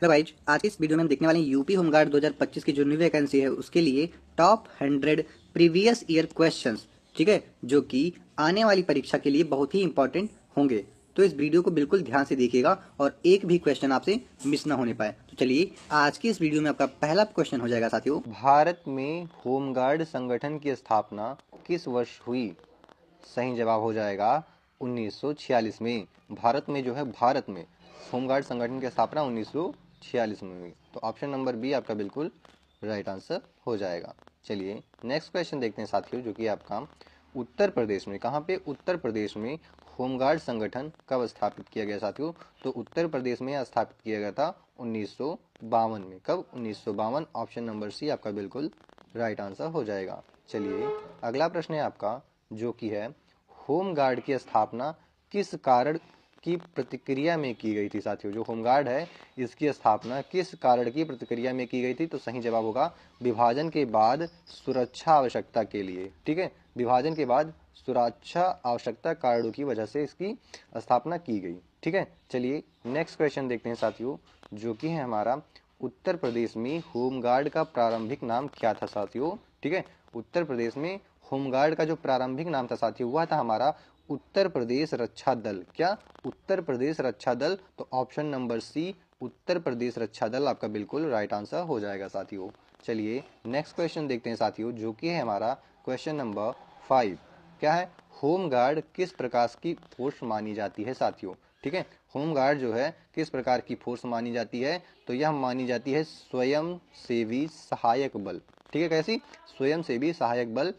Hello guys, आज की इस वीडियो में हम देखने वाले हैं यूपी होमगार्ड 2025 की जो न्यू वैकेंसी है उसके लिए टॉप 100 प्रीवियस ईयर क्वेश्चंस, ठीक है, जो कि आने वाली परीक्षा के लिए बहुत ही इंपॉर्टेंट होंगे। तो इस वीडियो को बिल्कुल ध्यान से देखिएगा और एक भी क्वेश्चन आपसे मिस ना होने पाए। तो चलिए, आज की इस वीडियो में आपका पहला क्वेश्चन हो जाएगा साथियों। भारत में होमगार्ड संगठन की स्थापना किस वर्ष हुई? सही जवाब हो जाएगा 1946 में। भारत में जो है, भारत में होमगार्ड संगठन की स्थापना 1946 में हुई। तो ऑप्शन नंबर बी आपका बिल्कुल राइट आंसर हो जाएगा। चलिए नेक्स्ट क्वेश्चन देखते हैं साथियों, जो कि आपका उत्तर प्रदेश में, कहाँ पे? उत्तर प्रदेश में होमगार्ड संगठन कब स्थापित किया गया साथियों? तो उत्तर प्रदेश में स्थापित किया गया था 1952 में। कब? 1952। ऑप्शन नंबर सी आपका बिल्कुल राइट आंसर हो जाएगा। चलिए अगला प्रश्न है आपका, जो कि है होमगार्ड की स्थापना किस कारण की प्रतिक्रिया में की गई थी साथियों? जो होमगार्ड है इसकी स्थापना किस कारण की प्रतिक्रिया में की गई थी? तो सही जवाब होगा विभाजन के बाद सुरक्षा आवश्यकता के लिए। ठीक है, विभाजन के बाद सुरक्षा आवश्यकता कारणों की वजह से इसकी स्थापना की गई। ठीक है, चलिए नेक्स्ट क्वेश्चन देखते हैं साथियों, जो कि है हमारा उत्तर प्रदेश में होमगार्ड का प्रारंभिक नाम क्या था साथियों? ठीक है, उत्तर प्रदेश में होमगार्ड का जो प्रारंभिक नाम था साथियों, वह था हमारा उत्तर प्रदेश रक्षा दल। क्या? उत्तर प्रदेश रक्षा दल। तो ऑप्शन नंबर सी उत्तर प्रदेश रक्षा दल आपका बिल्कुल राइट आंसर हो जाएगा साथियों। चलिए नेक्स्ट क्वेश्चन देखते हैं साथियों, जो कि है हमारा क्वेश्चन नंबर 5। क्या है? होमगार्ड किस प्रकार की फोर्स मानी जाती है साथियों? ठीक है, होमगार्ड जो है किस प्रकार की फोर्स मानी जाती है? तो यह मानी जाती है स्वयं सेवी सहायक बल। ठीक है, कैसी? स्वयं सेवी सहायक बल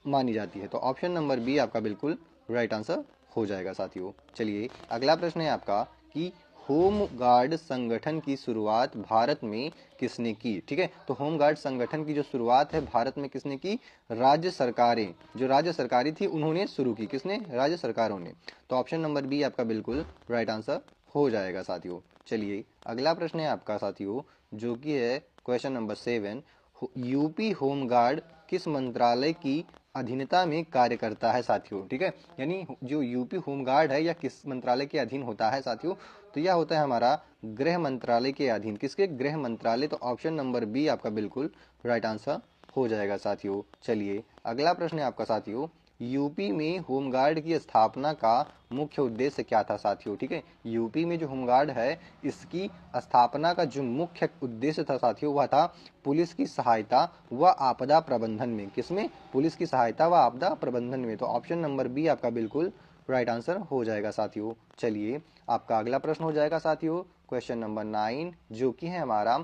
मानी जाती है। तो ऑप्शन नंबर बी आपका बिल्कुल राइट आंसर हो जाएगा साथियों। चलिए अगला प्रश्न है आपका कि होम गार्ड संगठन की शुरुआत भारत में किसने की? ठीक है, तो होम गार्ड संगठन की जो शुरुआत है भारत में किसने की? राज्य सरकारें, जो राज्य सरकारें थी उन्होंने शुरू की। किसने? राज्य सरकारों ने। तो ऑप्शन नंबर बी आपका बिल्कुल राइट आंसर हो जाएगा साथियों। चलिए अगला प्रश्न है आपका साथियों, जो कि है question number 7। UP home guard किस मंत्रालय की अधीनता में कार्य करता है साथियों? ठीक है, यानी जो यूपी होमगार्ड है यह किस मंत्रालय के अधीन होता है साथियों? तो यह होता है हमारा गृह मंत्रालय के अधीन। किसके? गृह मंत्रालय। तो ऑप्शन नंबर बी आपका बिल्कुल राइट आंसर हो जाएगा साथियों। चलिए अगला प्रश्न है आपका साथियों, यूपी में होमगार्ड की स्थापना का मुख्य उद्देश्य क्या था साथियों? ठीक है, यूपी में जो होमगार्ड है इसकी स्थापना का जो मुख्य उद्देश्य था साथियों, वह था पुलिस की सहायता व आपदा प्रबंधन में। किसमें? पुलिस की सहायता व आपदा प्रबंधन में। तो ऑप्शन नंबर बी आपका बिल्कुल राइट आंसर हो जाएगा साथियों। चलिए आपका अगला प्रश्न हो जाएगा साथियों क्वेश्चन नंबर 9, जो कि है हमारा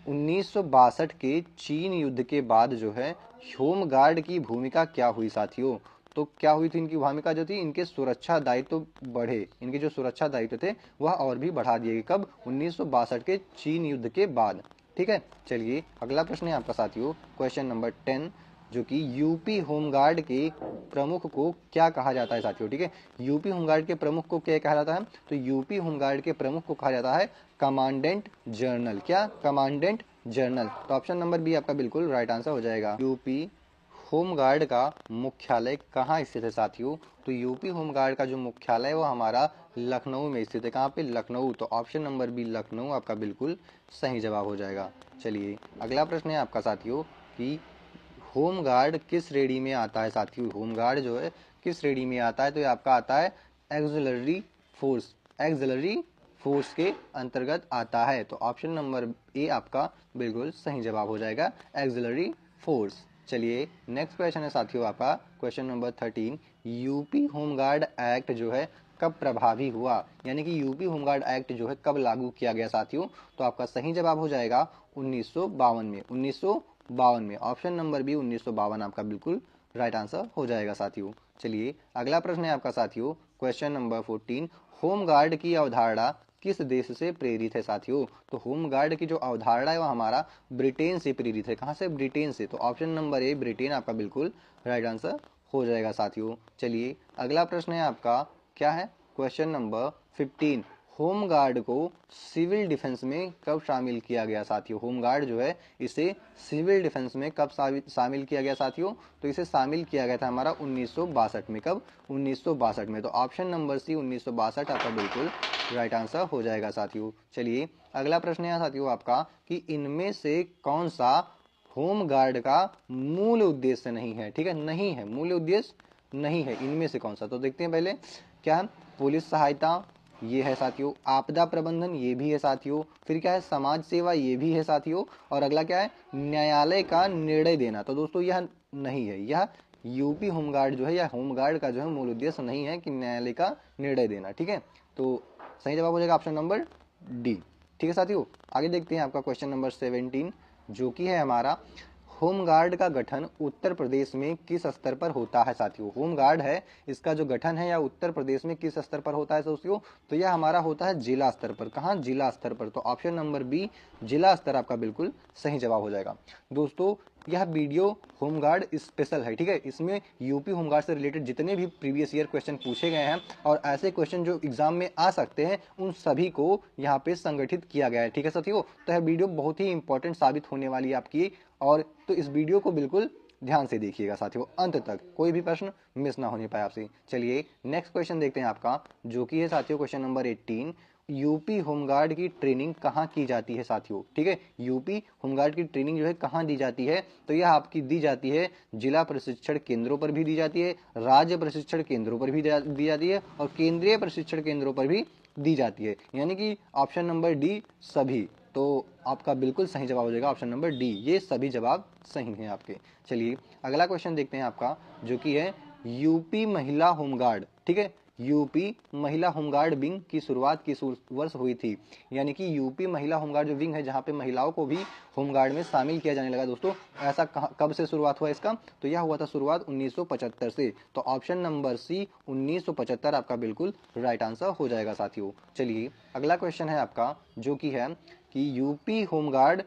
1962 के चीन युद्ध के बाद जो है होम गार्ड की भूमिका क्या हुई साथियों? तो क्या हुई थी इनकी भूमिका? जो थी, इनके सुरक्षा दायित्व बढ़े। इनके जो सुरक्षा दायित्व थे वह और भी बढ़ा दिए गए। कब? 1962 के चीन युद्ध के बाद। ठीक है, चलिए अगला प्रश्न है आपका साथियों क्वेश्चन नंबर 10, जो कि यूपी होमगार्ड के प्रमुख को क्या कहा जाता है साथियों? ठीक है, यूपी होमगार्ड के प्रमुख को क्या कहा जाता है? तो यूपी होमगार्ड के प्रमुख को कहा जाता है कमांडेंट जनरल। क्या? Commandant general. तो ऑप्शन नंबर बी आपका बिल्कुल राइट आंसर हो जाएगा। यूपी होमगार्ड का मुख्यालय कहाँ स्थित है साथियों? तो यूपी होमगार्ड का जो मुख्यालय है वो हमारा लखनऊ में स्थित है। कहाँ पे? लखनऊ। तो ऑप्शन नंबर बी लखनऊ आपका बिल्कुल सही जवाब हो जाएगा। चलिए अगला प्रश्न है आपका साथियों कि होमगार्ड किस श्रेणी में आता है साथियों? होमगार्ड जो है किस श्रेणी में आता है? तो ये आपका आता है एक्सिलरी फोर्स। एक्सिलरी फोर्स के अंतर्गत आता है। तो ऑप्शन नंबर ए आपका बिल्कुल सही जवाब हो जाएगा, एक्सिलरी फोर्स। चलिए नेक्स्ट क्वेश्चन है साथियों आपका question number 13। UP home guard act जो है कब प्रभावी हुआ? यानी कि यूपी होमगार्ड एक्ट जो है कब लागू किया गया साथियों? तो आपका सही जवाब हो जाएगा 1952 में। 1952 में। ऑप्शन नंबर बी 1952 आपका बिल्कुल राइट आंसर हो जाएगा साथियों। चलिए अगला प्रश्न है आपका साथियों क्वेश्चन नंबर 14। होमगार्ड की अवधारणा किस देश से प्रेरित है साथियों? तो होमगार्ड की जो अवधारणा है वो हमारा ब्रिटेन से प्रेरित है। कहाँ से? ब्रिटेन से। तो ऑप्शन नंबर ए ब्रिटेन आपका बिल्कुल राइट आंसर हो जाएगा साथियों। चलिए अगला प्रश्न है आपका, क्या है? Question number 15। होमगार्ड को सिविल डिफेंस में कब शामिल किया गया साथियों? होमगार्ड जो है इसे सिविल डिफेंस में कब शामिल किया गया साथियों? तो इसे शामिल किया गया था हमारा 1962 में। कब? 1962 में। तो ऑप्शन नंबर सी 1962 आपका बिल्कुल राइट आंसर हो जाएगा साथियों। चलिए अगला प्रश्न है साथियों आपका कि इनमें से कौन सा होम गार्ड का मूल उद्देश्य नहीं है। ठीक है, नहीं है, मूल उद्देश्य नहीं है, इनमें से कौन सा। तो देखते हैं पहले क्या है, पुलिस सहायता ये है साथियों, आपदा प्रबंधन ये भी है साथियों, फिर क्या है समाज सेवा ये भी है साथियों, और अगला क्या है न्यायालय का निर्णय देना। तो दोस्तों यह नहीं है, यह यूपी होमगार्ड जो है या होमगार्ड का जो है मूल उद्देश्य नहीं है कि न्यायालय का निर्णय देना। ठीक है, तो सही जवाब हो जाएगा ऑप्शन नंबर डी। ठीक है साथियों, आगे देखते हैं आपका क्वेश्चन नंबर 17 जो कि है हमारा होमगार्ड का गठन उत्तर प्रदेश में किस स्तर पर होता है साथियों। होमगार्ड है, इसका जो गठन है या उत्तर प्रदेश में किस स्तर पर होता है साथियों, तो यह हमारा होता है जिला स्तर पर। कहाँ, जिला स्तर पर। तो ऑप्शन नंबर बी जिला स्तर आपका बिल्कुल सही जवाब हो जाएगा। दोस्तों यह वीडियो होमगार्ड स्पेशल है। ठीक है, इसमें यूपी होमगार्ड से रिलेटेड जितने भी प्रीवियस ईयर क्वेश्चन पूछे गए हैं और ऐसे क्वेश्चन जो एग्जाम में आ सकते हैं उन सभी को यहाँ पे संगठित किया गया है। ठीक है साथियों, तो यह वीडियो बहुत ही इंपॉर्टेंट साबित होने वाली है आपकी, और तो इस वीडियो को बिल्कुल ध्यान से देखिएगा साथियों अंत तक, कोई भी प्रश्न मिस ना होने पाए आपसे। चलिए नेक्स्ट क्वेश्चन देखते हैं आपका जो कि है साथियों क्वेश्चन नंबर 18, यूपी होमगार्ड की ट्रेनिंग कहाँ की जाती है साथियों। ठीक है, यूपी होमगार्ड की ट्रेनिंग जो है कहाँ दी जाती है, तो यह आपकी दी जाती है जिला प्रशिक्षण केंद्रों पर भी दी जाती है, राज्य प्रशिक्षण केंद्रों पर भी दी जाती है, और केंद्रीय प्रशिक्षण केंद्रों पर भी दी जाती है, यानी कि ऑप्शन नंबर डी सभी। तो आपका बिल्कुल सही जवाब हो जाएगा ऑप्शन नंबर डी, ये सभी जवाब सही हैं आपके। चलिए अगला क्वेश्चन देखते हैं आपका जो कि है यूपी महिला होमगार्ड। ठीक है, यूपी महिला होमगार्ड विंग की शुरुआत किस वर्ष हुई थी, यानी कि यूपी महिला होमगार्ड जो विंग है जहां पे महिलाओं को भी होमगार्ड में शामिल किया जाने लगा दोस्तों, ऐसा कब से शुरुआत हुआ इसका, तो यह हुआ था शुरुआत 1975 से। तो ऑप्शन नंबर सी 1975 आपका बिल्कुल राइट आंसर हो जाएगा साथियों। चलिए अगला क्वेश्चन है आपका जो कि है कि यूपी होमगार्ड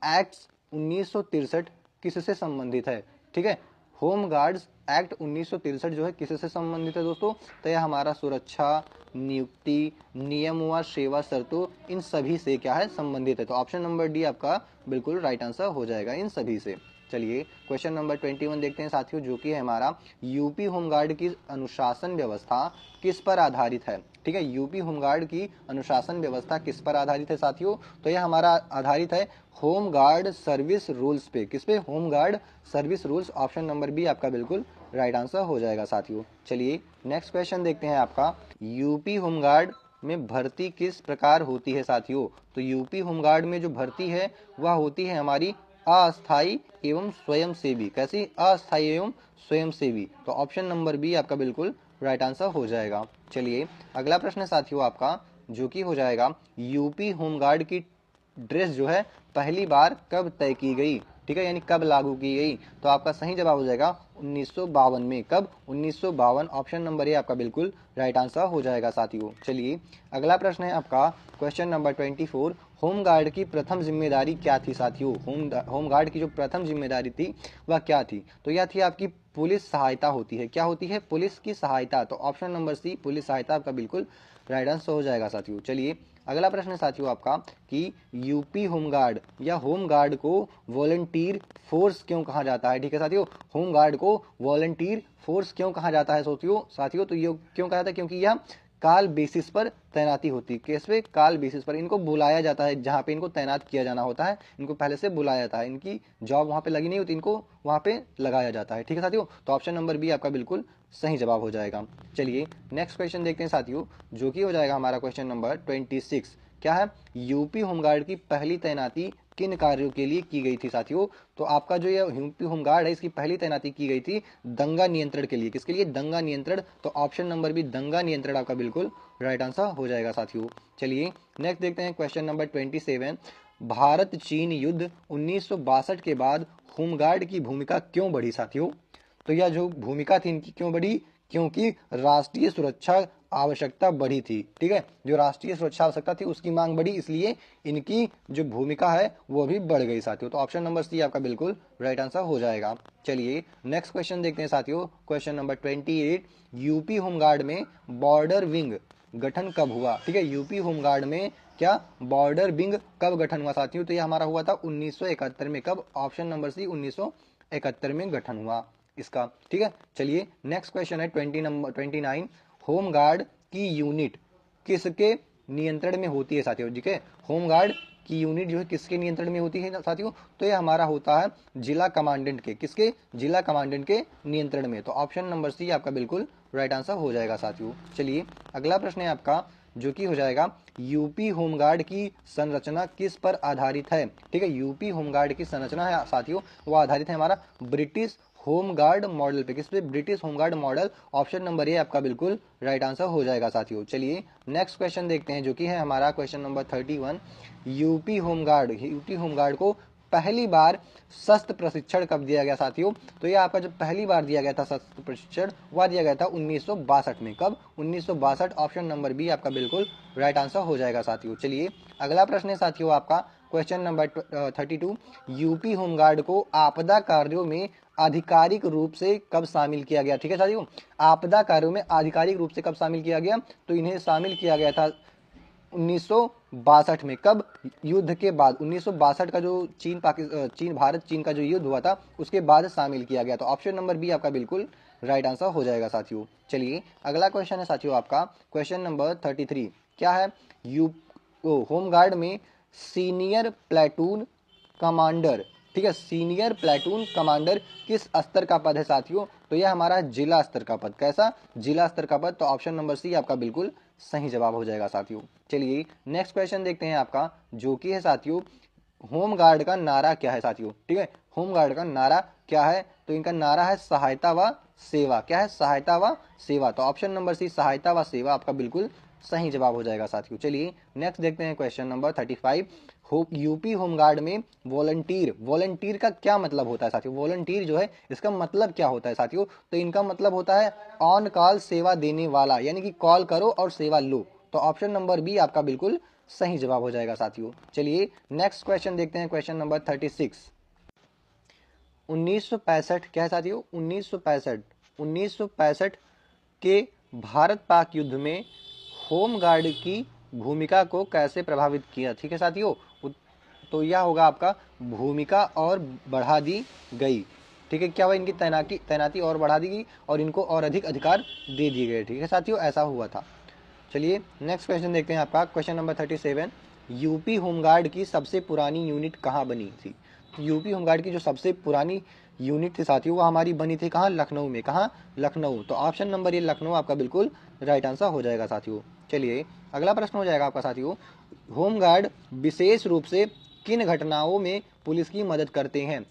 एक्ट 1963 किससे संबंधित है। ठीक है, होम गार्ड्स एक्ट 1963 जो है किससे संबंधित है दोस्तों, तो यह हमारा सुरक्षा, नियुक्ति, नियम व सेवा शर्तों इन सभी से क्या है संबंधित है। तो ऑप्शन नंबर डी आपका बिल्कुल राइट आंसर हो जाएगा इन सभी से। चलिए क्वेश्चन नंबर 21 देखते हैं साथियों जो कि है हमारा यूपी होमगार्ड की अनुशासन व्यवस्था किस पर आधारित है। ठीक है, यूपी होमगार्ड की अनुशासन व्यवस्था किस पर आधारित है साथियों, तो यह हमारा आधारित है होम गार्ड सर्विस रूल्स पे। किस पे, home guard service rules. Option number B आपका बिल्कुल राइट आंसर हो जाएगा साथियों। चलिए नेक्स्ट क्वेश्चन देखते हैं आपका यूपी होमगार्ड में भर्ती किस प्रकार होती है साथियों। तो यूपी होमगार्ड में जो भर्ती है वह होती है हमारी अस्थायी एवं स्वयंसेवी। कैसी, अस्थायी एवं स्वयंसेवी। तो ऑप्शन नंबर बी आपका बिल्कुल राइट आंसर हो जाएगा। चलिए अगला प्रश्न साथियों आपका जो कि हो जाएगा यूपी होमगार्ड की ड्रेस जो है पहली बार कब तय की गई। ठीक है, यानी कब लागू की गई, तो आपका सही जवाब हो जाएगा 1952 में। कब, 1952। ऑप्शन नंबर ए आपका बिल्कुल राइट आंसर हो जाएगा साथियों। चलिए अगला प्रश्न है आपका क्वेश्चन नंबर 24, होमगार्ड की प्रथम जिम्मेदारी क्या थी साथियों। होमगार्ड की जो प्रथम जिम्मेदारी थी वह क्या थी, तो यह थी आपकी पुलिस सहायता होती है। क्या होती है, पुलिस की सहायता। तो ऑप्शन नंबर सी पुलिस सहायता आपका बिल्कुल राइट आंसर हो जाएगा साथियों। चलिए अगला प्रश्न है साथियों आपका कि यूपी होमगार्ड या होमगार्ड को वॉलंटियर फोर्स क्यों कहा जाता है। ठीक है साथियों, होमगार्ड को वॉलंटियर फोर्स क्यों कहा जाता है साथियों, तो ये क्यों कहा जाता है, क्योंकि यह काल बेसिस पर तैनाती होती है। केस पे, काल बेसिस पर इनको बुलाया जाता है, जहाँ पे इनको तैनात किया जाना होता है इनको पहले से बुलाया जाता है, इनकी जॉब वहाँ पे लगी नहीं होती, इनको वहाँ पे लगाया जाता है। ठीक है साथियों, तो ऑप्शन नंबर बी आपका बिल्कुल सही जवाब हो जाएगा। चलिए नेक्स्ट क्वेश्चन देखते हैं साथियों जो कि हो जाएगा हमारा क्वेश्चन नंबर 26। क्या है, यूपी होमगार्ड की पहली तैनाती किन कार्यों के लिए की गई थी साथियों, तो आपका जो ये यूपी होमगार्ड है इसकी पहली तैनाती की गई थी दंगा नियंत्रण के लिए। किसके लिए, दंगा नियंत्रण। तो ऑप्शन नंबर बी दंगा नियंत्रण आपका बिल्कुल राइट आंसर हो जाएगा साथियों। चलिए नेक्स्ट देखते हैं क्वेश्चन नंबर 27, भारत चीन युद्ध 1962 के बाद होमगार्ड की भूमिका क्यों बढ़ी साथियों, तो यह जो भूमिका थी इनकी क्यों बढ़ी, क्योंकि राष्ट्रीय सुरक्षा आवश्यकता बढ़ी थी। ठीक है, जो राष्ट्रीय सुरक्षा आवश्यकता थी उसकी मांग बढ़ी, इसलिए इनकी जो भूमिका है वो भी बढ़ गई साथियों। तो ऑप्शन नंबर सी आपका बिल्कुल राइट आंसर हो जाएगा। चलिए नेक्स्ट क्वेश्चन देखते हैं साथियों क्वेश्चन नंबर 28, यूपी होमगार्ड में बॉर्डर विंग गठन कब हुआ। ठीक है, यूपी होमगार्ड में क्या बॉर्डर विंग कब गठन हुआ साथियों, तो ये हमारा हुआ था 1971 में। कब, ऑप्शन नंबर सी 1971 में गठन हुआ इसका। ठीक है, चलिए नेक्स्ट क्वेश्चन है 29, होमगार्ड की यूनिट किसके नियंत्रण में होती है साथियों। ठीक है, होमगार्ड की यूनिट जो है किसके नियंत्रण में होती है साथियों, तो ये हमारा होता है जिला कमांडेंट के, किसके, जिला कमांडेंट के नियंत्रण में। तो ऑप्शन नंबर सी आपका बिल्कुल राइट आंसर हो जाएगा साथियों। चलिए अगला प्रश्न है आपका जो कि हो जाएगा यूपी होमगार्ड की संरचना किस पर आधारित है। ठीक है, यूपी होमगार्ड की संरचना है साथियों वो आधारित है हमारा ब्रिटिश होमगार्ड मॉडल पे। किस पे, British home guard model. Option number A आपका बिल्कुल राइट आंसर हो जाएगा साथियों। चलिए नेक्स्ट क्वेश्चन देखते हैं जो कि है हमारा क्वेश्चन नंबर 31। यूपी होमगार्ड को पहली बार शस्त्र प्रशिक्षण कब दिया गया साथियों, तो ये आपका जो पहली बार दिया गया था शस्त्र प्रशिक्षण वह दिया गया था 1962 में। कब, 1962। ऑप्शन नंबर बी आपका बिल्कुल राइट आंसर हो जाएगा साथियों। चलिए अगला प्रश्न है साथियों आपका क्वेश्चन नंबर 32। यूपी होमगार्ड को आपदा कार्यों में आधिकारिक रूप से कब शामिल किया गया। ठीक है साथियों, आपदा कार्यों में आधिकारिक रूप से कब शामिल किया गया, तो इन्हें शामिल किया गया था 1962 में। कब, युद्ध के बाद। 1962 का जो चीन भारत चीन का जो युद्ध हुआ था उसके बाद शामिल किया गया। तो ऑप्शन नंबर बी आपका बिल्कुल राइट आंसर हो जाएगा साथियों। चलिए अगला क्वेश्चन है साथियों आपका क्वेश्चन नंबर 33। क्या है, होमगार्ड में सीनियर प्लेटून कमांडर, ठीक है, सीनियर प्लेटून कमांडर किस स्तर का पद है साथियों, तो यह हमारा जिला स्तर का पद। कैसा, जिला स्तर का पद। तो ऑप्शन नंबर सी आपका बिल्कुल सही जवाब हो जाएगा साथियों। चलिए नेक्स्ट क्वेश्चन देखते हैं आपका जो कि है साथियों होमगार्ड का नारा क्या है साथियों। ठीक है, होमगार्ड का नारा क्या है, तो इनका नारा है सहायता व सेवा। क्या है, सहायता व सेवा। तो ऑप्शन नंबर सी सहायता व सेवा आपका बिल्कुल सही जवाब हो जाएगा साथियों। चलिए नेक्स्ट देखते हैं क्वेश्चन नंबर 35। यूपी होमगार्ड में वॉलंटियर, वॉलंटियर का क्या मतलब होता है साथियों, वॉलंटियर जो है इसका मतलब क्या होता है साथियों, तो इनका मतलब होता है ऑन कॉल सेवा देने वाला, यानी कि कॉल करो और सेवा लो। तो ऑप्शन नंबर बी आपका बिल्कुल सही जवाब हो जाएगा साथियों। चलिए नेक्स्ट क्वेश्चन देखते हैं क्वेश्चन नंबर 36। 1965 क्या है साथियों, 1965 के भारत पाक युद्ध में होमगार्ड की भूमिका को कैसे प्रभावित किया। ठीक है साथियों, तो यह होगा आपका भूमिका और बढ़ा दी गई। ठीक है, क्या हुआ, इनकी तैनाती और बढ़ा दी गई और इनको और अधिक अधिकार दे दिए गए। ठीक है साथियों, ऐसा हुआ था। चलिए नेक्स्ट क्वेश्चन देखते हैं आपका क्वेश्चन नंबर 37। यूपी होमगार्ड की सबसे पुरानी यूनिट कहाँ बनी थी। यूपी होमगार्ड की जो सबसे पुरानी यूनिट थी साथियों वो हमारी बनी थी कहाँ, लखनऊ में। कहाँ, लखनऊ। तो ऑप्शन नंबर ये लखनऊ आपका बिल्कुल राइट आंसर हो जाएगा साथियों। चलिए अगला प्रश्न हो जाएगा आपका साथियों होमगार्ड विशेष रूप से किन घटनाओं में पुलिस की मदद करते हैं।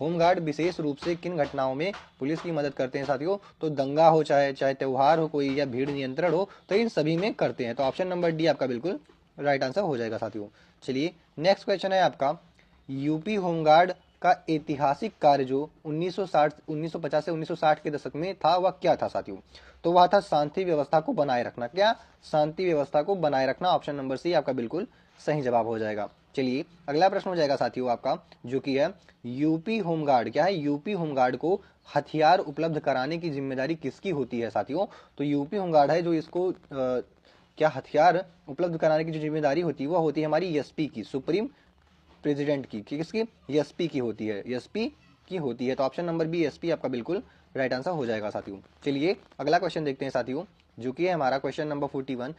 होमगार्ड विशेष रूप से किन घटनाओं में पुलिस की मदद करते हैं साथियों, तो दंगा हो, चाहे त्यौहार हो कोई, या भीड़ नियंत्रण हो, तो इन सभी में करते हैं। तो ऑप्शन नंबर डी आपका बिल्कुल राइट आंसर हो जाएगा साथियों। चलिए नेक्स्ट क्वेश्चन है आपका यूपी होमगार्ड का ऐतिहासिक कार्य जो 1950 से 1960 के दशक में था वह क्या था साथियों, तो वह था शांति व्यवस्था को बनाए रखना। क्या, शांति व्यवस्था को बनाए रखना। ऑप्शन नंबर सी आपका बिल्कुल सही जवाब हो जाएगा। चलिए अगला प्रश्न हो जाएगा साथियों आपका जो कि है यूपी होमगार्ड, क्या है, यूपी होमगार्ड को हथियार उपलब्ध कराने की जिम्मेदारी किसकी होती है साथियों, तो यूपी होमगार्ड है जो इसको क्या हथियार उपलब्ध कराने की जो जिम्मेदारी होती है वह होती है हमारी एसपी की, सुप्रीम प्रेसिडेंट की। किसकी, एसपी की होती है, एसपी की होती है। तो ऑप्शन नंबर बी एसपी आपका बिल्कुल राइट आंसर हो जाएगा साथियों। चलिए अगला क्वेश्चन देखते हैं साथियों जो कि है हमारा क्वेश्चन नंबर 41।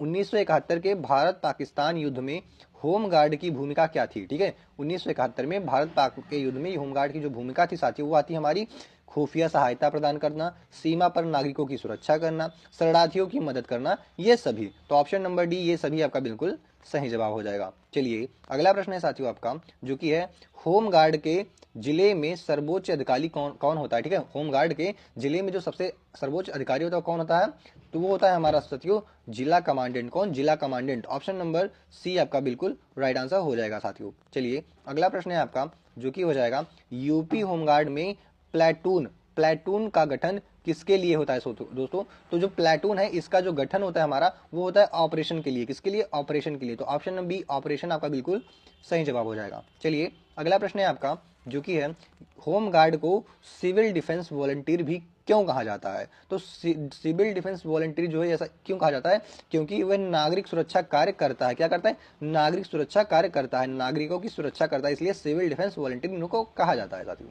1971 के भारत पाकिस्तान युद्ध में होमगार्ड की भूमिका क्या थी। ठीक है, 1971 में भारत पाक के युद्ध में होमगार्ड की जो भूमिका थी साथियों वो आती हमारी खुफिया सहायता प्रदान करना, सीमा पर नागरिकों की सुरक्षा करना, शरणार्थियों की मदद करना, ये सभी। तो ऑप्शन नंबर डी ये सभी आपका बिल्कुल सही जवाब हो जाएगा। चलिए अगला प्रश्न है साथियों आपका जो कि है होमगार्ड के जिले में सर्वोच्च अधिकारी कौन कौन होता है। ठीक है, होमगार्ड के जिले में जो सबसे सर्वोच्च अधिकारी होता है कौन होता है, तो वो होता है हमारा साथियों जिला कमांडेंट। कौन, जिला कमांडेंट। ऑप्शन नंबर सी आपका बिल्कुल राइट आंसर हो जाएगा साथियों। चलिए अगला प्रश्न है आपका जो कि हो जाएगा यूपी होमगार्ड में प्लेटून, प्लेटून का गठन किसके लिए होता है दोस्तों, तो जो प्लेटून है इसका जो गठन होता है हमारा वो होता है ऑपरेशन के लिए। किसके लिए, ऑपरेशन के लिए। तो ऑप्शन नंबर बी ऑपरेशन आपका बिल्कुल सही जवाब हो जाएगा। चलिए अगला प्रश्न है आपका जो कि है होमगार्ड को सिविल डिफेंस वॉलंटियर भी क्यों कहा जाता है, तो सिविल डिफेंस वॉलंटियर जो है ऐसा क्यों कहा जाता है, क्योंकि वह नागरिक सुरक्षा कार्य करता है। क्या करता है, नागरिक सुरक्षा कार्य करता है, नागरिकों की सुरक्षा करता है, इसलिए सिविल डिफेंस वॉलंटियर इनको कहा जाता है साथियों।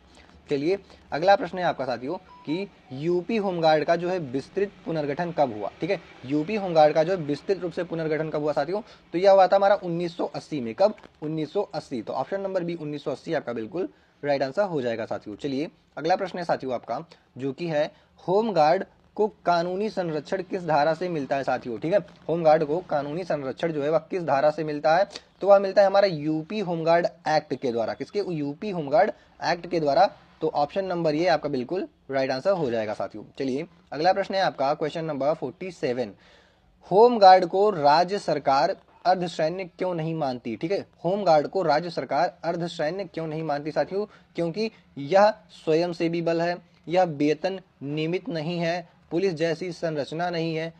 चलिए अगला प्रश्न है आपका साथियों कि यूपी होमगार्ड का जो है विस्तृत पुनर्गठन कब हुआ। ठीक है, यूपी होमगार्ड का जो है विस्तृत रूप से पुनर्गठन कब हुआ साथियों, तो यह हुआ था हमारा 1980 में। कब? 1980। तो ऑप्शन नंबर बी 1980 आपका बिल्कुल राइट आंसर हो जाएगा साथियों। चलिए अगला प्रश्न है साथियों आपका जो कि है होमगार्ड को कानूनी संरक्षण किस धारा से मिलता है साथियों। ठीक है, होमगार्ड को कानूनी संरक्षण जो है वह किस धारा से मिलता है, तो वह मिलता है हमारा यूपी होमगार्ड एक्ट के द्वारा। किसके? यूपी होमगार्ड एक्ट के द्वारा। तो ऑप्शन नंबर ये आपका बिल्कुल राइट आंसर हो जाएगा साथियों। चलिए अगला प्रश्न है आपका क्वेश्चन नंबर 47। होमगार्ड को राज्य सरकार अर्धसैनिक क्यों नहीं मानती। ठीक है, होमगार्ड को राज्य सरकार अर्धसैनिक क्यों नहीं मानती साथियों, क्योंकि यह स्वयंसेवी बल है, यह वेतन नियमित नहीं है, पुलिस जैसी संरचना नहीं है।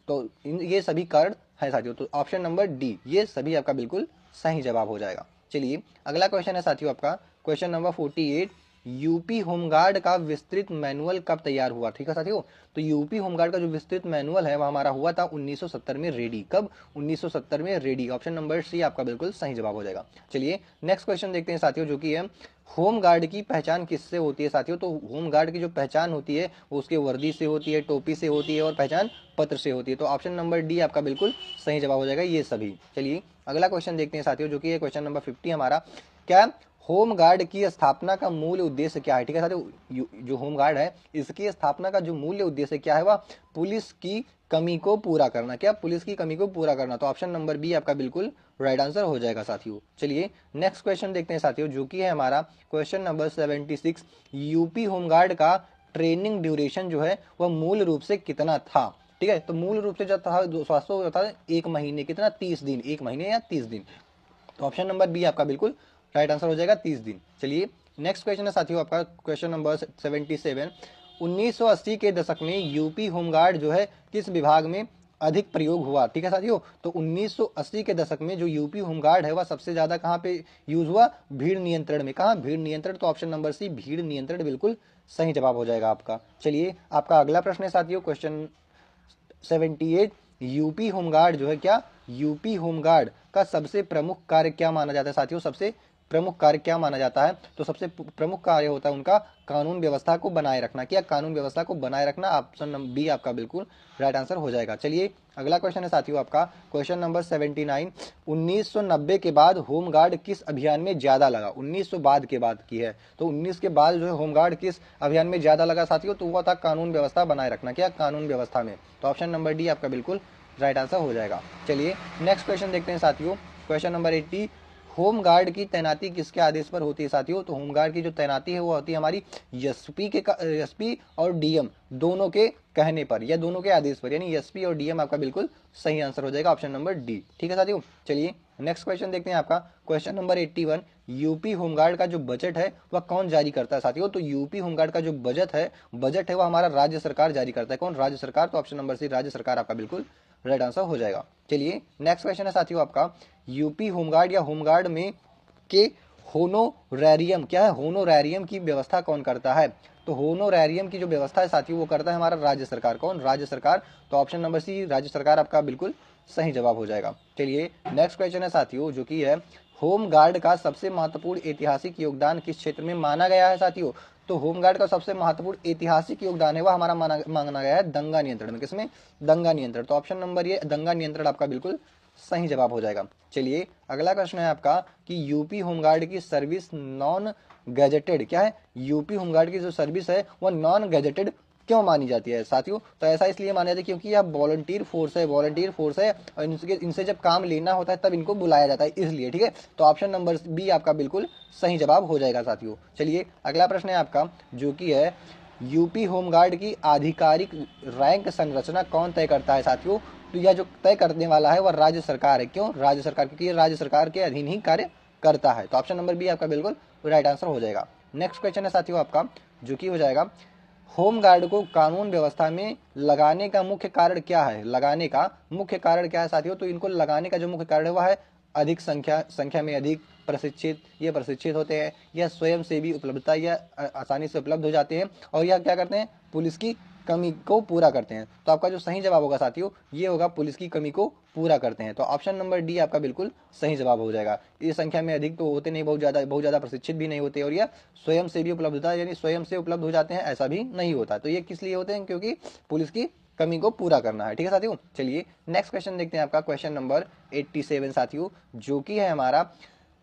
तो ये सभी कारण है साथियों। तो ऑप्शन नंबर डी ये सभी आपका बिल्कुल सही जवाब हो जाएगा। चलिए अगला क्वेश्चन है साथियों आपका क्वेश्चन नंबर 48। यूपी होमगार्ड का विस्तृत मैनुअल कब तैयार हुआ। ठीक है साथियों, तो यूपी होमगार्ड का जो विस्तृत मैनुअल है वह हमारा हुआ था 1970 में रेडी। कब? 1970 में रेडी। ऑप्शन नंबर सी आपका बिल्कुल सही जवाब हो जाएगा। चलिए नेक्स्ट क्वेश्चन देखते हैं साथियों जो कि है होमगार्ड की पहचान किससे होती है साथियों। तो होमगार्ड की जो पहचान होती है वो उसके वर्दी से होती है, टोपी से होती है और पहचान पत्र से होती है। तो ऑप्शन नंबर डी आपका बिल्कुल सही जवाब हो जाएगा ये सभी। चलिए अगला क्वेश्चन देखते हैं साथियों जो कि है क्वेश्चन नंबर 50 हमारा। क्या होमगार्ड की स्थापना का मूल उद्देश्य क्या है। ठीक है साथियों, जो होमगार्ड है इसकी स्थापना का जो मूल्य उद्देश्य क्या है वह पुलिस की कमी को पूरा करना। क्या? पुलिस की कमी को पूरा करना। तो ऑप्शन नंबर बी आपका बिल्कुल राइट आंसर हो जाएगा साथियों। चलिए नेक्स्ट क्वेश्चन देखते हैं साथियों जो कि है हमारा क्वेश्चन नंबर 76। यूपी होमगार्ड का ट्रेनिंग ड्यूरेशन जो है वह मूल रूप से कितना था। ठीक है, तो मूल रूप से जो था 200 था 1 महीने, कितना? 30 दिन, 1 महीने या 30 दिन। तो ऑप्शन नंबर बी आपका बिल्कुल राइट आंसर हो जाएगा 30 दिन। चलिए नेक्स्ट क्वेश्चन है साथियों आपका क्वेश्चन नंबर 77। 1980 के दशक में यूपी होमगार्ड जो है किस विभाग में अधिक प्रयोग हुआ। ठीक है साथियों, तो 1980 के दशक में जो यूपी होमगार्ड है वह सबसे ज्यादा कहाँ पे यूज हुआ? भीड़ नियंत्रण में। कहाँ? भीड़ नियंत्रण। तो ऑप्शन नंबर सी भीड़ नियंत्रण बिल्कुल सही जवाब हो जाएगा आपका। चलिए आपका अगला प्रश्न है साथियों क्वेश्चन 78। यूपी होमगार्ड जो है क्या? यूपी होमगार्ड का सबसे प्रमुख कार्य क्या माना जाता है साथियों। सबसे प्रमुख कार्य क्या माना जाता है, तो सबसे प्रमुख कार्य होता है उनका कानून व्यवस्था को बनाए रखना। क्या? कानून व्यवस्था को बनाए रखना। ऑप्शन बी आपका बिल्कुल राइट आंसर हो जाएगा। चलिए अगला क्वेश्चन है साथियों आपका क्वेश्चन नंबर 79। 1990 के बाद होमगार्ड किस अभियान में ज्यादा लगा। 1900 बाद के बाद की है, तो 19 के बाद जो है होमगार्ड किस अभियान में ज्यादा लगा साथियों, तो वो था कानून व्यवस्था बनाए रखना। क्या? कानून व्यवस्था में। तो ऑप्शन नंबर डी आपका बिल्कुल राइट आंसर हो जाएगा। चलिए नेक्स्ट क्वेश्चन देखते हैं साथियों क्वेश्चन नंबर 80। होमगार्ड की तैनाती किसके आदेश पर होती है साथियों, तो होमगार्ड की जो तैनाती है वो होती है हमारी एसपी और डीएम दोनों के कहने पर या दोनों के आदेश पर, यानी एसपी और डीएम आपका बिल्कुल सही आंसर हो जाएगा ऑप्शन नंबर डी। ठीक है साथियों, चलिए नेक्स्ट क्वेश्चन देखते हैं आपका क्वेश्चन नंबर 81। यूपी होमगार्ड का जो बजट है वह कौन जारी करता है साथियों, तो यूपी होमगार्ड का जो बजट है वह हमारा राज्य सरकार जारी करता है। कौन? राज्य सरकार। तो ऑप्शन नंबर सी राज्य सरकार आपका बिल्कुल राइट आंसर हो जाएगा। चलिए नेक्स्ट क्वेश्चन है साथियों आपका यूपी होमगार्ड या होमगार्ड में के होनोरैरियम क्या है, होनोरैरियम की व्यवस्था कौन करता है, तो होनोरैरियम की जो व्यवस्था है साथियों वो करता है हमारा राज्य सरकार। कौन? राज्य सरकार। तो ऑप्शन नंबर सी राज्य सरकार आपका बिल्कुल सही जवाब हो जाएगा। चलिए नेक्स्ट क्वेश्चन है साथियों जो कि है होमगार्ड का सबसे महत्वपूर्ण ऐतिहासिक योगदान किस क्षेत्र में माना गया है साथियों, तो होमगार्ड का सबसे महत्वपूर्ण ऐतिहासिक योगदान है वह हमारा माना गया है दंगा नियंत्रण में। किसमें? दंगा नियंत्रण। तो ऑप्शन नंबर ये दंगा नियंत्रण आपका बिल्कुल सही जवाब हो जाएगा। चलिए अगला प्रश्न है आपका कि यूपी होमगार्ड की सर्विस नॉन गैजेटेड क्या है, यूपी होमगार्ड की जो सर्विस है वह नॉन गैजेटेड क्यों मानी जाती है साथियों, तो ऐसा इसलिए माना जाता है क्योंकि यह वॉलंटियर फोर्स है और इनसे जब काम लेना होता है तब इनको बुलाया जाता है इसलिए। ठीक है, तो ऑप्शन नंबर बी आपका बिल्कुल सही जवाब हो जाएगा साथियों। चलिए अगला प्रश्न है आपका जो कि है यूपी होमगार्ड की आधिकारिक रैंक संरचना कौन तय करता है साथियों, तो यह जो तय करने वाला है वह राज्य सरकार है। क्यों? राज्य सरकार, क्योंकि ये राज्य सरकार के अधीन ही कार्य करता है। तो ऑप्शन नंबर बी आपका बिल्कुल राइट आंसर हो जाएगा। नेक्स्ट क्वेश्चन है साथियों आपका जो कि हो जाएगा होमगार्ड को कानून व्यवस्था में लगाने का मुख्य कारण क्या है, लगाने का मुख्य कारण क्या है साथियों, तो इनको लगाने का जो मुख्य कारण है वह है अधिक संख्या में अधिक प्रशिक्षित, ये प्रशिक्षित होते हैं, यह स्वयं सेवी उपलब्धता, यह आसानी से उपलब्ध हो जाते हैं और यह क्या करते हैं पुलिस की कमी को पूरा करते हैं। तो आपका जो सही जवाब होगा साथियों ये होगा पुलिस की कमी को पूरा करते हैं। तो ऑप्शन नंबर डी आपका बिल्कुल सही जवाब हो जाएगा। इस संख्या में अधिक तो होते नहीं, बहुत ज़्यादा प्रशिक्षित भी नहीं होते, और यह स्वयं से भी उपलब्धता यानी स्वयं से उपलब्ध हो जाते हैं ऐसा भी नहीं होता। तो ये किस लिए होते हैं, क्योंकि पुलिस की कमी को पूरा करना है। ठीक है साथियों, चलिए नेक्स्ट क्वेश्चन देखते हैं आपका क्वेश्चन नंबर 87 साथियों, जो कि है हमारा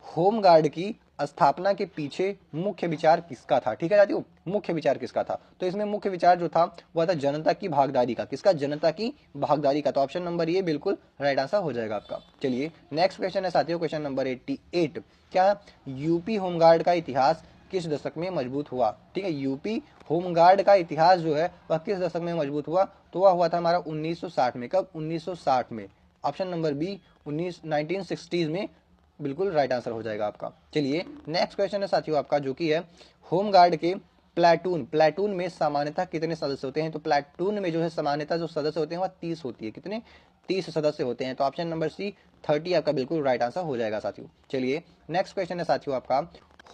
होमगार्ड की स्थापना के पीछे मुख्य विचार किसका था। ठीक है साथियों, मुख्य विचार किसका था। तो इसमें मुख्य विचार जो था वह था जनता की भागीदारी का। किसका? जनता की भागीदारी का। तो ऑप्शन नंबर ये बिल्कुल राइट आंसर हो जाएगा आपका। चलिए नेक्स्ट क्वेश्चन है साथियों, क्वेश्चन नंबर 88। क्या यूपी होमगार्ड का इतिहास किस दशक में मजबूत हुआ? ठीक है, यूपी होमगार्ड का इतिहास जो है वह किस दशक में मजबूत हुआ? तो वह हुआ था हमारा 1960 में। कब? 1960 में। ऑप्शन नंबर बी 1960s में बिल्कुल राइट आंसर हो जाएगा आपका। चलिए नेक्स्ट क्वेश्चन है साथियों आपका, जो कि है होमगार्ड के प्लाटून में सामान्यतः कितने सदस्य होते हैं? तो प्लाटून में जो है सामान्यतः जो सदस्य होते हैं वह 30 होती है। कितने? 30 सदस्य होते हैं। तो ऑप्शन नंबर सी 30 आपका बिल्कुल राइट आंसर हो जाएगा साथियों। चलिए नेक्स्ट क्वेश्चन है साथियों आपका,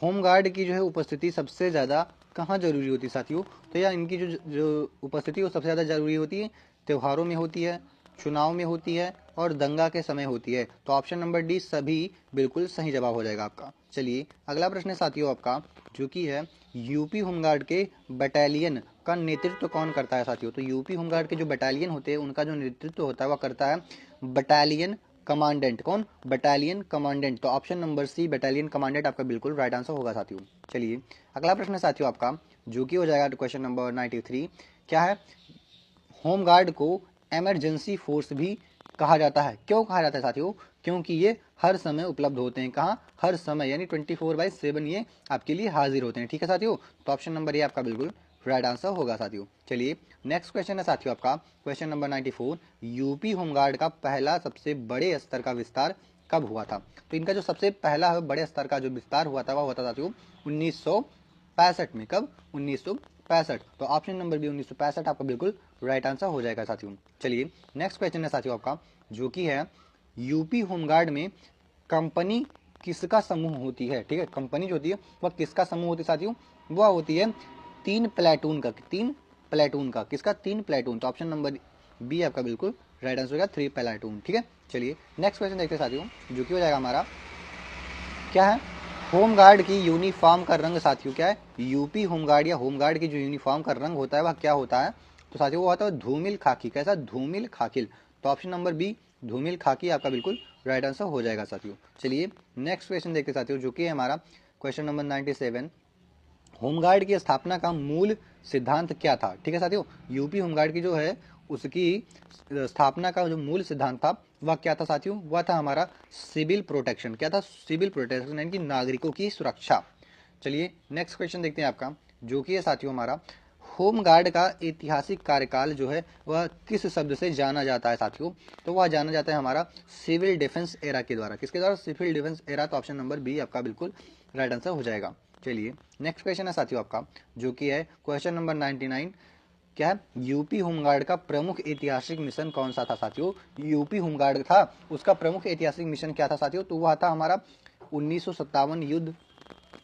होमगार्ड की जो है उपस्थिति सबसे ज़्यादा कहाँ जरूरी होती है साथियों? तो यार इनकी जो उपस्थिति वो सबसे ज़्यादा जरूरी होती है त्योहारों में होती है, चुनाव में होती है और दंगा के समय होती है। तो ऑप्शन नंबर डी सभी बिल्कुल सही जवाब हो जाएगा आपका। चलिए अगला प्रश्न है साथियों आपका, जो कि है यूपी होमगार्ड के बटालियन का नेतृत्व कौन करता है साथियों? तो यूपी होमगार्ड के जो बटालियन होते हैं उनका जो नेतृत्व होता है वह करता है बटालियन कमांडेंट। कौन? Battalion commandant. तो option number C battalion commandant आपका बिल्कुल राइट आंसर होगा साथियों। चलिए अगला प्रश्न है साथियों आपका, जो कि हो जाएगा क्वेश्चन नंबर 93। क्या है होमगार्ड को इमरजेंसी फोर्स भी कहा जाता है? क्यों कहा जाता है साथियों? क्योंकि ये हर समय उपलब्ध होते हैं। कहाँ? हर समय, यानी 24/7 ये आपके लिए हाजिर होते हैं। ठीक है साथियों, तो ऑप्शन नंबर ये आपका बिल्कुल राइट आंसर होगा साथियों। चलिए नेक्स्ट क्वेश्चन है साथियों आपका, क्वेश्चन नंबर 94। यूपी होमगार्ड का पहला सबसे बड़े स्तर का विस्तार कब हुआ था? तो इनका जो सबसे पहला बड़े स्तर का जो विस्तार हुआ था वह हुआ था साथियों 1965 में। कब? 1965। तो ऑप्शन नंबर बी 1965 आपका बिल्कुल राइट आंसर हो जाएगा साथियों। चलिए नेक्स्ट क्वेश्चन है साथियों आपका, जो कि है यूपी होमगार्ड में कंपनी किसका समूह होती है? ठीक है, कंपनी जो होती है वह किसका समूह होती है साथियों? वह होती है 3 प्लेटून का। 3 प्लेटून का। किसका? 3 प्लेटून। तो ऑप्शन नंबर बी आपका बिल्कुल राइट आंसर होगा 3 प्लेटून। ठीक है, चलिए नेक्स्ट क्वेश्चन देखते हैं साथियों, जो कि हो जाएगा हमारा, क्या है होमगार्ड की यूनिफॉर्म का रंग साथियों? क्या है? यूपी होमगार्ड या होमगार्ड की जो यूनिफॉर्म का रंग होता है वह क्या होता है? तो साथियों वो होता है धूमिल खाकी। कैसा? धूमिल खाकिल। तो ऑप्शन नंबर बी धूमिल खाकी आपका बिल्कुल राइट आंसर हो जाएगा साथियों। चलिए नेक्स्ट क्वेश्चन देखते साथियों, जो कि है हमारा क्वेश्चन नंबर 97। होमगार्ड की स्थापना का मूल सिद्धांत क्या था? ठीक है साथियों, यूपी होमगार्ड की जो है उसकी स्थापना का जो मूल सिद्धांत था वह क्या था साथियों? वह था हमारा सिविल प्रोटेक्शन। क्या था? सिविल प्रोटेक्शन, यानी कि नागरिकों की सुरक्षा। चलिए नेक्स्ट क्वेश्चन देखते हैं आपका, जो कि है साथियों हमारा, होमगार्ड का ऐतिहासिक कार्यकाल जो है वह किस शब्द से जाना जाता है साथियों? तो वह जाना जाता है हमारा सिविल डिफेंस एरा के द्वारा। किसके द्वारा? Civil defence era. तो ऑप्शन नंबर बी आपका बिल्कुल राइट आंसर हो जाएगा। चलिए नेक्स्ट क्वेश्चन है साथियों आपका, जो कि है क्वेश्चन नंबर 99। क्या है यूपी होमगार्ड का प्रमुख ऐतिहासिक मिशन कौन सा था साथियों? यूपी होमगार्ड था उसका प्रमुख ऐतिहासिक मिशन क्या था साथियों? तो वह था हमारा 1957 युद्ध,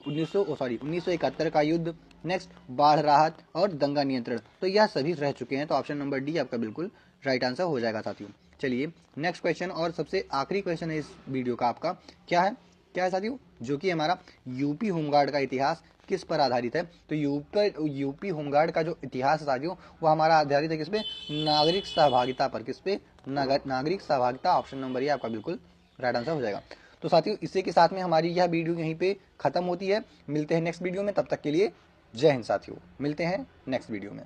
1971 का युद्ध, नेक्स्ट बाढ़ राहत और दंगा नियंत्रण। तो यह सभी रह चुके हैं। तो ऑप्शन नंबर डी आपका बिल्कुल राइट आंसर हो जाएगा साथियों। चलिए नेक्स्ट क्वेश्चन और सबसे आखिरी क्वेश्चन है इस वीडियो का आपका, क्या है? क्या है साथियों? जो कि हमारा यूपी होमगार्ड का इतिहास किस पर आधारित है? तो यूपी होमगार्ड का जो इतिहास है साथियों वो हमारा आधारित है किस पे? नागरिक सहभागिता पर। किस पे? नागरिक सहभागिता। ऑप्शन नंबर ये आपका बिल्कुल राइट आंसर हो जाएगा। तो साथियों इसी के साथ में हमारी यह वीडियो यहीं पे खत्म होती है। मिलते हैं नेक्स्ट वीडियो में, तब तक के लिए जय हिंद साथियों। मिलते हैं नेक्स्ट वीडियो में।